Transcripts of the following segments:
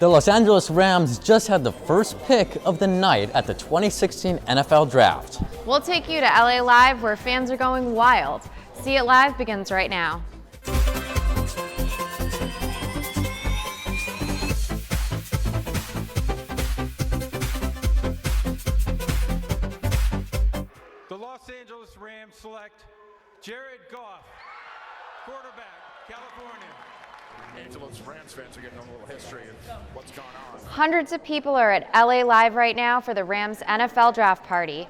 The Los Angeles Rams just had the first pick of the night at the 2016 NFL Draft. We'll take you to LA Live, where fans are going wild. See It Live begins right now. The Los Angeles Rams select Jared Goff, quarterback, California. Angeles Rams fans are getting a little history of what's going on. Hundreds of people are at LA Live right now for the Rams NFL Draft Party.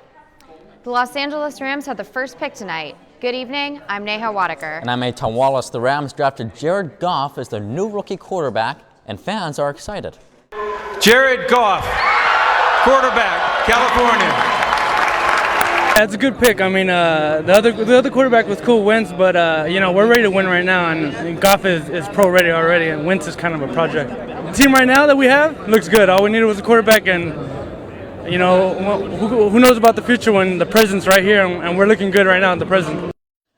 The Los Angeles Rams had the first pick tonight. Good evening, I'm Neha Waddeker. And I'm Eytan Wallace. The Rams drafted Jared Goff as their new rookie quarterback, and fans are excited. Jared Goff, quarterback, California. That's a good pick. I mean, the other quarterback was cool, Wentz, but we're ready to win right now, and Goff is pro ready already, and Wentz is kind of a project. The team right now that we have looks good. All we needed was a quarterback, and who knows about the future when the president's right here, and we're looking good right now at the present.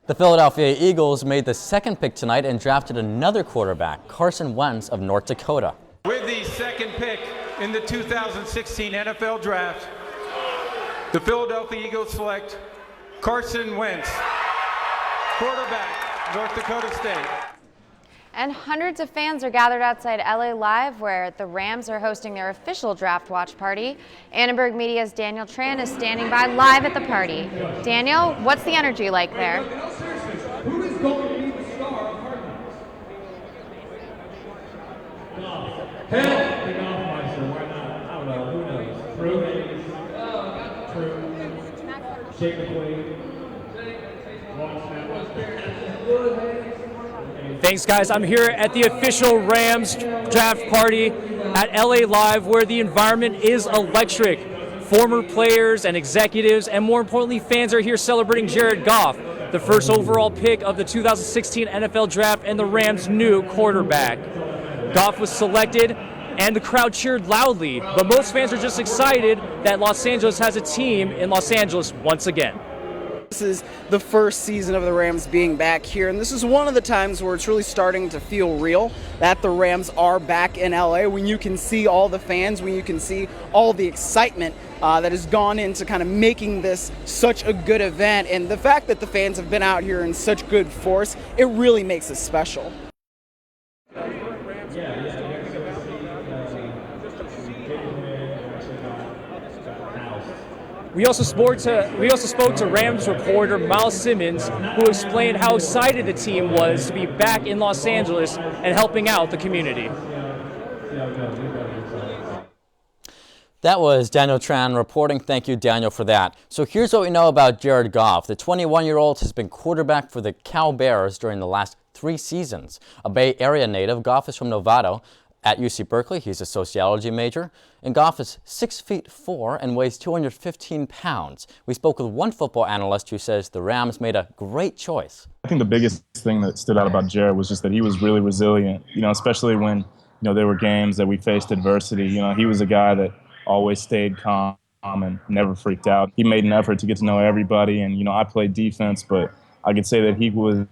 The Philadelphia Eagles made the second pick tonight and drafted another quarterback, Carson Wentz of North Dakota. With the second pick in the 2016 NFL Draft, the Philadelphia Eagles select Carson Wentz, quarterback, North Dakota State. And hundreds of fans are gathered outside LA Live, where the Rams are hosting their official draft watch party. Annenberg Media's Daniel Tran is standing by live at the party. Daniel, what's the energy like there? Who is going to be the star of Goff? Head the Goffmeister, why not? I don't know, who knows? True. Shake the plate. Thanks, guys. I'm here at the official Rams draft party at LA Live, where the environment is electric. Former players and executives, and more importantly, fans are here celebrating Jared Goff, the first overall pick of the 2016 NFL Draft and the Rams' new quarterback. Goff was selected, and the crowd cheered loudly, but most fans are just excited that Los Angeles has a team in Los Angeles once again. This is the first season of the Rams being back here, and this is one of the times where it's really starting to feel real that the Rams are back in LA, when you can see all the fans, when you can see all the excitement that has gone into kind of making this such a good event. And the fact that the fans have been out here in such good force, it really makes it special. We also spoke to Rams reporter Miles Simmons, who explained how excited the team was to be back in Los Angeles and helping out the community. That was Daniel Tran reporting. Thank you, Daniel, for that. So here's what we know about Jared Goff. The 21-year-old has been quarterback for the Cal Bears during the last 3 seasons. A Bay Area native, Goff is from Novato. At UC Berkeley, he's a sociology major, and Goff is 6'4" and weighs 215 pounds. We spoke with one football analyst who says the Rams made a great choice. I think the biggest thing that stood out about Jared was just that he was really resilient, especially when, there were games that we faced adversity. He was a guy that always stayed calm and never freaked out. He made an effort to get to know everybody, and, I played defense, but I could say that he was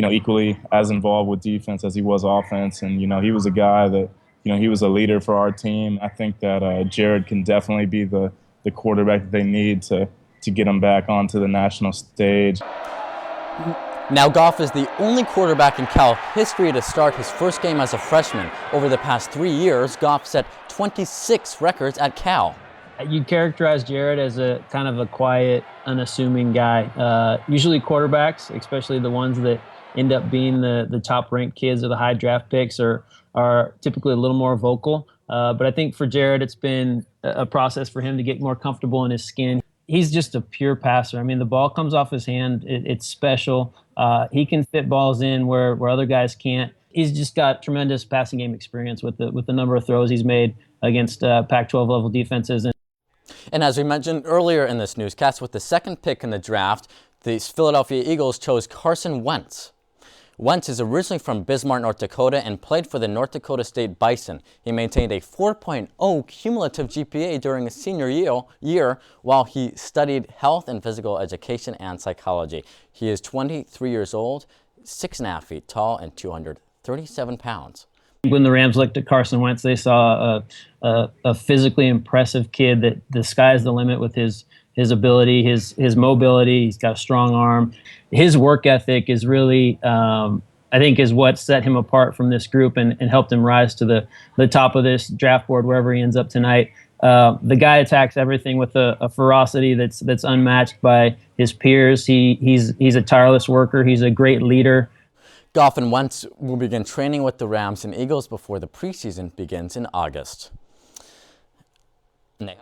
equally as involved with defense as he was offense. And, he was a guy that, he was a leader for our team. I think that Jared can definitely be the quarterback that they need to get him back onto the national stage. Now, Goff is the only quarterback in Cal history to start his first game as a freshman. Over the past 3 years, Goff set 26 records at Cal. You'd characterize Jared as a kind of a quiet, unassuming guy. Usually quarterbacks, especially the ones that end up being the top-ranked kids or the high draft picks, are typically a little more vocal. But I think for Jared, it's been a process for him to get more comfortable in his skin. He's just a pure passer. I mean, the ball comes off his hand. It's special. He can fit balls in where other guys can't. He's just got tremendous passing game experience with the number of throws he's made against Pac-12 level defenses. And as we mentioned earlier in this newscast, with the second pick in the draft, the Philadelphia Eagles chose Carson Wentz. Wentz is originally from Bismarck, North Dakota, and played for the North Dakota State Bison. He maintained a 4.0 cumulative GPA during his senior year while he studied health and physical education and psychology. He is 23 years old, 6.5 feet tall, and 237 pounds. When the Rams looked at Carson Wentz, they saw a physically impressive kid that the sky's the limit with his ability, his mobility. He's got a strong arm. His work ethic is really, I think, is what set him apart from this group and helped him rise to the top of this draft board wherever he ends up tonight. The guy attacks everything with a ferocity that's unmatched by his peers. He's a tireless worker. He's a great leader. Goff and Wentz will begin training with the Rams and Eagles before the preseason begins in August. Neha.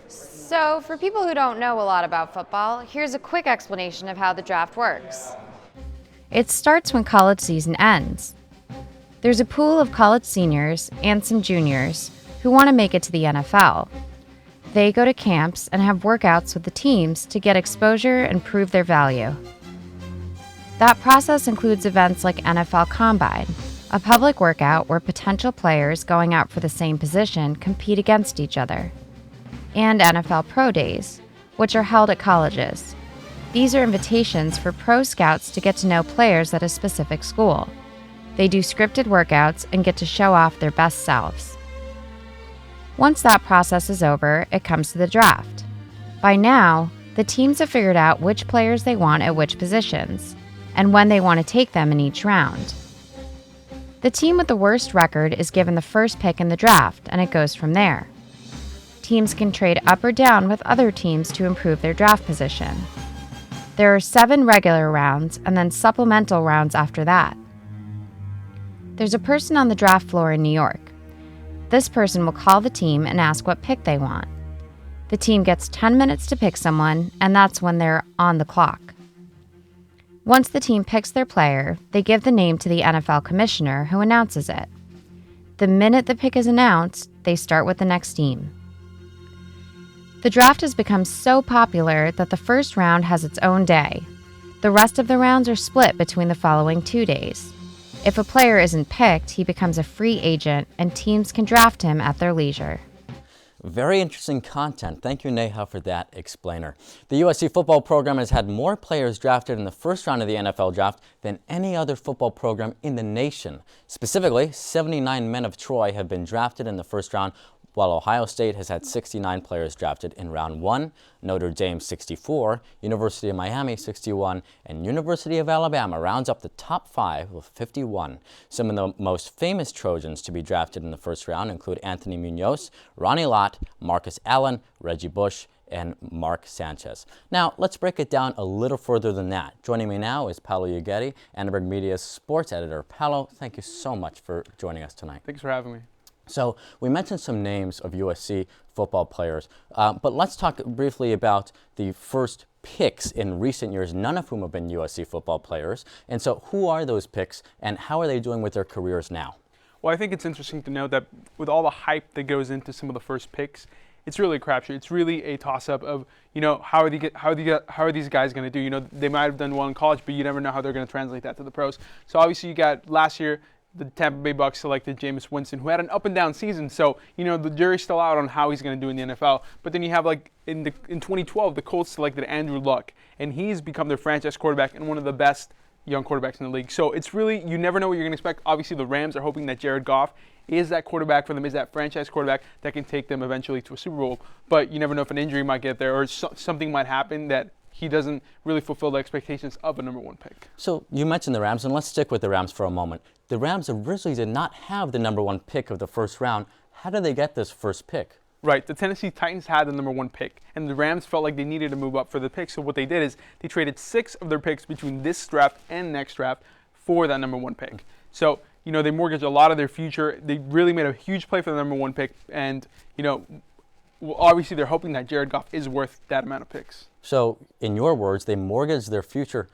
So for people who don't know a lot about football, here's a quick explanation of how the draft works. It starts when college season ends. There's a pool of college seniors and some juniors who want to make it to the NFL. They go to camps and have workouts with the teams to get exposure and prove their value. That process includes events like NFL Combine, a public workout where potential players going out for the same position compete against each other, and NFL Pro Days, which are held at colleges. These are invitations for pro scouts to get to know players at a specific school. They do scripted workouts and get to show off their best selves. Once that process is over, it comes to the draft. By now, the teams have figured out which players they want at which positions, and when they want to take them in each round. The team with the worst record is given the first pick in the draft, and it goes from there. Teams can trade up or down with other teams to improve their draft position. There are 7 regular rounds and then supplemental rounds after that. There's a person on the draft floor in New York. This person will call the team and ask what pick they want. The team gets 10 minutes to pick someone, and that's when they're on the clock. Once the team picks their player, they give the name to the NFL commissioner who announces it. The minute the pick is announced, they start with the next team. The draft has become so popular that the first round has its own day. The rest of the rounds are split between the following 2 days. If a player isn't picked, he becomes a free agent and teams can draft him at their leisure. Very interesting content. Thank you, Neha, for that explainer. The USC football program has had more players drafted in the first round of the NFL draft than any other football program in the nation. Specifically, 79 men of Troy have been drafted in the first round, while Ohio State has had 69 players drafted in round 1, Notre Dame 64, University of Miami 61, and University of Alabama rounds up the top 5 with 51. Some of the most famous Trojans to be drafted in the first round include Anthony Munoz, Ronnie Lott, Marcus Allen, Reggie Bush, and Mark Sanchez. Now, let's break it down a little further than that. Joining me now is Paolo Uggetti, Annenberg Media's sports editor. Paolo, thank you so much for joining us tonight. Thanks for having me. So we mentioned some names of USC football players, but let's talk briefly about the first picks in recent years, none of whom have been USC football players. And so who are those picks and how are they doing with their careers now? Well, I think it's interesting to note that with all the hype that goes into some of the first picks, it's really a crapshoot. It's really a toss-up of, how are these guys going to do? They might have done well in college, but you never know how they're going to translate that to the pros. So obviously you got last year, the Tampa Bay Bucks selected Jameis Winston, who had an up-and-down season. So, the jury's still out on how he's going to do in the NFL. But then you have, in 2012, the Colts selected Andrew Luck, and he's become their franchise quarterback and one of the best young quarterbacks in the league. So it's really, you never know what you're going to expect. Obviously, the Rams are hoping that Jared Goff is that quarterback for them, is that franchise quarterback that can take them eventually to a Super Bowl. But you never know if an injury might get there or something might happen that he doesn't really fulfill the expectations of a number 1 pick. So you mentioned the Rams, and let's stick with the Rams for a moment. The Rams originally did not have the number 1 pick of the first round. How did they get this first pick? Right, the Tennessee Titans had the number 1 pick, and the Rams felt like they needed to move up for the pick. So what they did is they traded 6 of their picks between this draft and next draft for that number 1 pick. So, they mortgaged a lot of their future. They really made a huge play for the number 1 pick, and, obviously they're hoping that Jared Goff is worth that amount of picks. So, in your words, they mortgaged their future.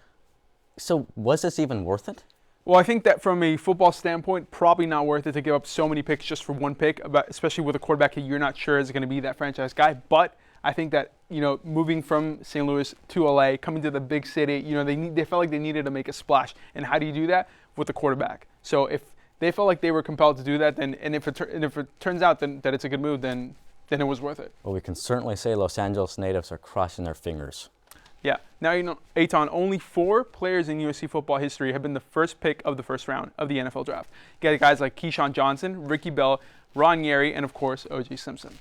So, was this even worth it? Well, I think that from a football standpoint, probably not worth it to give up so many picks just for 1 pick, especially with a quarterback that you're not sure is going to be that franchise guy. But I think that, moving from St. Louis to LA, coming to the big city, they felt like they needed to make a splash. And how do you do that? With a quarterback. So if they felt like they were compelled to do that, then if it turns out that it's a good move, then it was worth it. Well, we can certainly say Los Angeles natives are crossing their fingers. Yeah. Now, Eytan, only 4 players in USC football history have been the first pick of the first round of the NFL draft. You got guys like Keyshawn Johnson, Ricky Bell, Ron Yary, and of course, O.J. Simpson.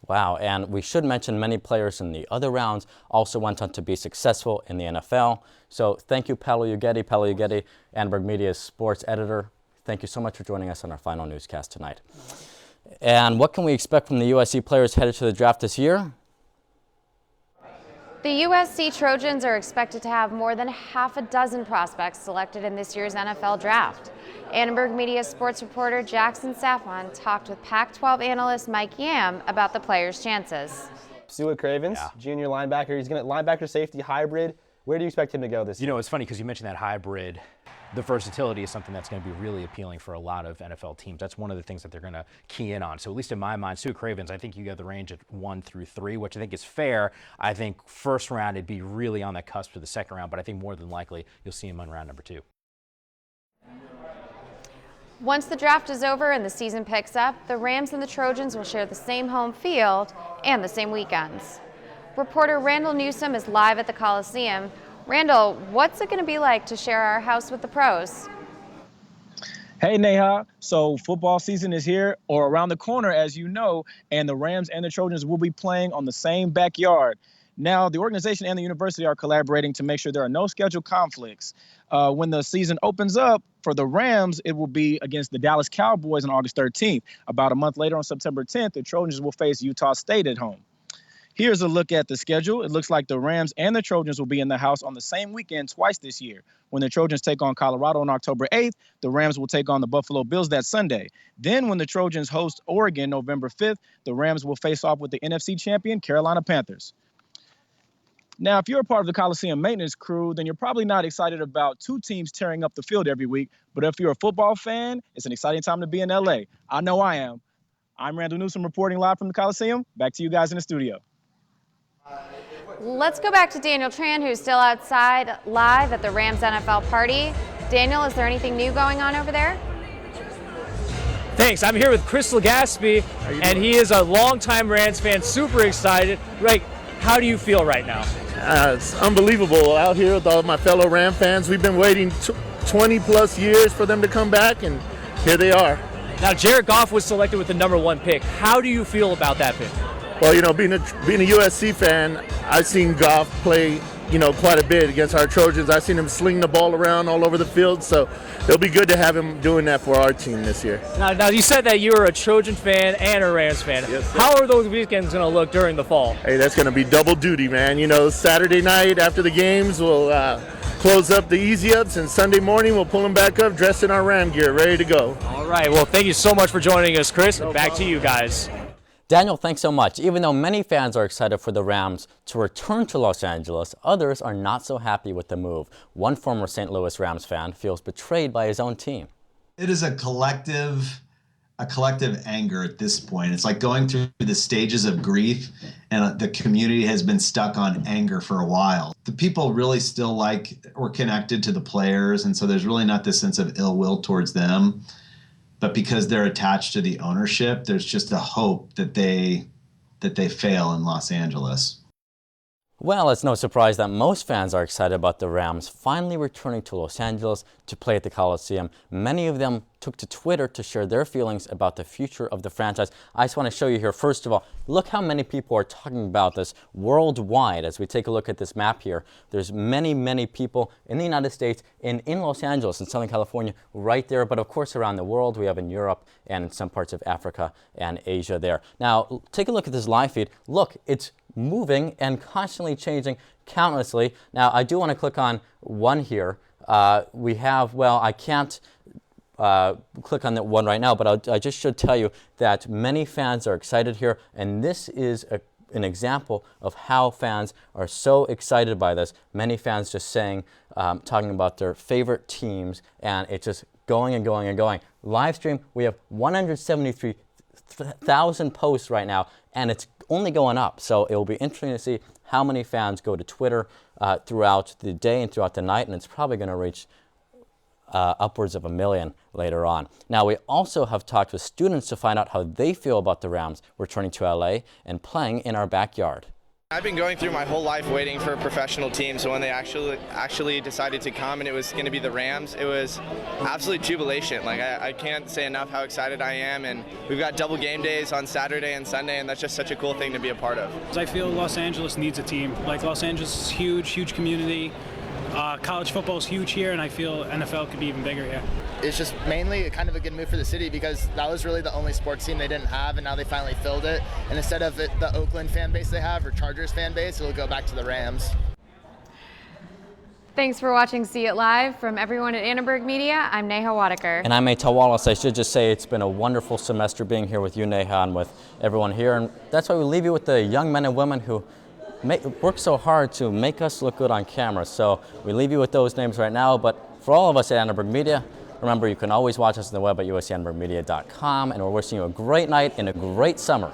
Wow, and we should mention many players in the other rounds also went on to be successful in the NFL. So thank you, Paolo Uggetti, Annenberg Media's sports editor. Thank you so much for joining us on our final newscast tonight. And what can we expect from the USC players headed to the draft this year? The USC Trojans are expected to have more than half a dozen prospects selected in this year's NFL draft. Annenberg Media sports reporter Jackson Safwan talked with Pac-12 analyst Mike Yam about the players' chances. Stewart Cravens, junior linebacker. He's going to linebacker safety hybrid. Where do you expect him to go this year? You know, it's funny because you mentioned that hybrid. The versatility is something that's going to be really appealing for a lot of NFL teams. That's one of the things that they're going to key in on. So at least in my mind, Sue Cravens, I think you got the range at 1 through 3, which I think is fair. I think first round it'd be really on that cusp of the second round, but I think more than likely you'll see him on round number 2. Once the draft is over and the season picks up, the Rams and the Trojans will share the same home field and the same weekends. Reporter Randall Newsom is live at the Coliseum. Randall, what's it going to be like to share our house with the pros? Hey, Neha. So football season is here or around the corner, as you know, and the Rams and the Trojans will be playing on the same backyard. Now, the organization and the university are collaborating to make sure there are no scheduled conflicts. When the season opens up for the Rams, it will be against the Dallas Cowboys on August 13th. About a month later on September 10th, the Trojans will face Utah State at home. Here's a look at the schedule. It looks like the Rams and the Trojans will be in the house on the same weekend twice this year. When the Trojans take on Colorado on October 8th, the Rams will take on the Buffalo Bills that Sunday. Then when the Trojans host Oregon November 5th, the Rams will face off with the NFC champion Carolina Panthers. Now, if you're a part of the Coliseum maintenance crew, then you're probably not excited about 2 teams tearing up the field every week. But if you're a football fan, it's an exciting time to be in LA. I know I am. I'm Randall Newsom reporting live from the Coliseum. Back to you guys in the studio. Let's go back to Daniel Tran, who's still outside live at the Rams NFL party. Daniel, is there anything new going on over there? Thanks. I'm here with Chris Legaspi, and he is a longtime Rams fan, super excited. Right, how do you feel right now? It's unbelievable out here with all my fellow Ram fans. We've been waiting 20 plus years for them to come back, and here they are. Now, Jared Goff was selected with the number 1 pick. How do you feel about that pick? Well, you know, being a USC fan, I've seen Goff play, you know, quite a bit against our Trojans. I've seen him sling the ball around all over the field, so it'll be good to have him doing that for our team this year. Now you said that you were a Trojan fan and a Rams fan. Yes, sir. How are those weekends going to look during the fall? Hey, that's going to be double duty, man. You know, Saturday night after the games, we'll close up the easy-ups, and Sunday morning we'll pull them back up, dressed in our Ram gear, ready to go. All right. Well, thank you so much for joining us, Chris. Back to you guys. Daniel, thanks so much. Even though many fans are excited for the Rams to return to Los Angeles, others are not so happy with the move. One former St. Louis Rams fan feels betrayed by his own team. It is a collective anger at this point. It's like going through the stages of grief, and the community has been stuck on anger for a while. The people really still were connected to the players, and so there's really not this sense of ill will towards them. But because they're attached to the ownership, there's just a hope that they fail in Los Angeles. Well, it's no surprise that most fans are excited about the Rams finally returning to Los Angeles to play at the Coliseum. Many of them took to Twitter to share their feelings about the future of the franchise. I just want to show you here, first of all, look how many people are talking about this worldwide. As we take a look at this map here, there's many, many people in the United States, in Los Angeles, in Southern California, right there. But of course, around the world, we have in Europe and in some parts of Africa and Asia there. Now, take a look at this live feed. Look, it's moving and constantly changing countlessly. Now, I do want to click on one here. We have, well, I can't click on that one right now, but I just should tell you that many fans are excited here, and this is an example of how fans are so excited by this. Many fans just saying, talking about their favorite teams, and it's just going and going and going. Live stream, we have 173,000 posts right now, and it's only going up. So it will be interesting to see how many fans go to Twitter throughout the day and throughout the night, and it's probably going to reach upwards of 1 million later on. Now, we also have talked with students to find out how they feel about the Rams returning to LA and playing in our backyard. I've been going through my whole life waiting for a professional team, so when they actually decided to come and it was going to be the Rams, it was absolute jubilation. Like I can't say enough how excited I am, and we've got double game days on Saturday and Sunday, and that's just such a cool thing to be a part of. I feel Los Angeles needs a team. Like Los Angeles is huge community. College football is huge here, and I feel NFL could be even bigger here. It's just mainly kind of a good move for the city because that was really the only sports team they didn't have, and now they finally filled it. And instead of the Oakland fan base they have or Chargers fan base, it'll go back to the Rams. Thanks for watching See It Live. From everyone at Annenberg Media, I'm Neha Waddeker. And I'm Eytan Wallace. I should just say it's been a wonderful semester being here with you, Neha, and with everyone here. And that's why we leave you with the young men and women who work so hard to make us look good on camera. So we leave you with those names right now. But for all of us at Annenberg Media, remember you can always watch us on the web at usannenbergmedia.com. And we're wishing you a great night and a great summer.